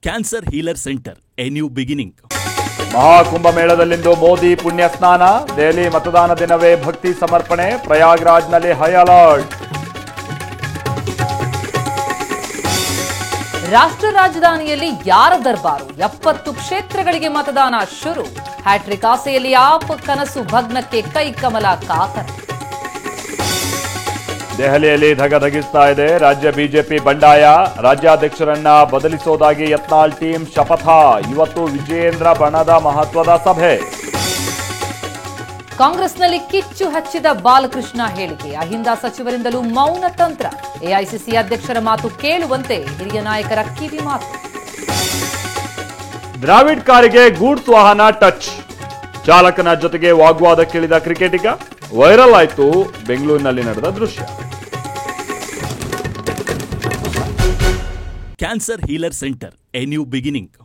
Cancer healer centre a new beginning. ಮಹಾಕುಂಭಮೇಳದಲ್ಲಿಂದು ಮೋದಿ ಪುಣ್ಯ ಸ್ನಾನ. ದೆಹಲಿ ಮತದಾನ ದಿನವೇ ಭಕ್ತಿ ಸಮರ್ಪಣೆ. ಪ್ರಯಾಗ್ರಾಜ್ನಲ್ಲಿ ಹೈ ಅಲರ್ಟ್. ರಾಷ್ಟ್ರ ರಾಜಧಾನಿಯಲ್ಲಿ ಯಾರ ದರ್ಬಾರು? 70 ಕ್ಷೇತ್ರಗಳಿಗೆ ಮತದಾನ ಶುರು. ಹ್ಯಾಟ್ರಿಕ್ ಆಸೆಯಲ್ಲಿ ಆಪ್ ಕನಸು ಭಗ್ನಕ್ಕೆ ಕೈಕಮಲ ಕಾಕರ. ದೆಹಲಿಯಲ್ಲಿ ಧಗಧಗಿಸ್ತಾ ಇದೆ ರಾಜ್ಯ ಬಿಜೆಪಿ ಬಂಡಾಯ. ರಾಜ್ಯಾಧ್ಯಕ್ಷರನ್ನ ಬದಲಿಸೋದಾಗಿ ಯತ್ನಾಳ್ ಟೀಮ್ ಶಪಥ. ಇವತ್ತು ವಿಜಯೇಂದ್ರ ಬಣದ ಮಹತ್ವದ ಸಭೆ. ಕಾಂಗ್ರೆಸ್ನಲ್ಲಿ ಕಿಚ್ಚು ಹಚ್ಚಿದ ಬಾಲಕೃಷ್ಣ ಹೇಳಿಕೆ. ಅಹಿಂದ ಸಚಿವರಿಂದಲೂ ಮೌನ ತಂತ್ರ. ಎಐಸಿಸಿ ಅಧ್ಯಕ್ಷರ ಮಾತು ಕೇಳುವಂತೆ ಹಿರಿಯ ನಾಯಕರ ಕಿವಿ ಮಾತು. ದ್ರಾವಿಡ್ ಕಾರಿಗೆ ಗೂಡ್ಸ್ ವಾಹನ ಟಚ್. ಚಾಲಕನ ಜೊತೆಗೆ ವಾಗ್ವಾದಕ್ಕಿಳಿದ ಕ್ರಿಕೆಟಿಗ. ವೈರಲ್ ಆಯ್ತು ಬೆಂಗಳೂರಿನಲ್ಲಿ ನಡೆದ ದೃಶ್ಯ. Cancer healer centre a new beginning.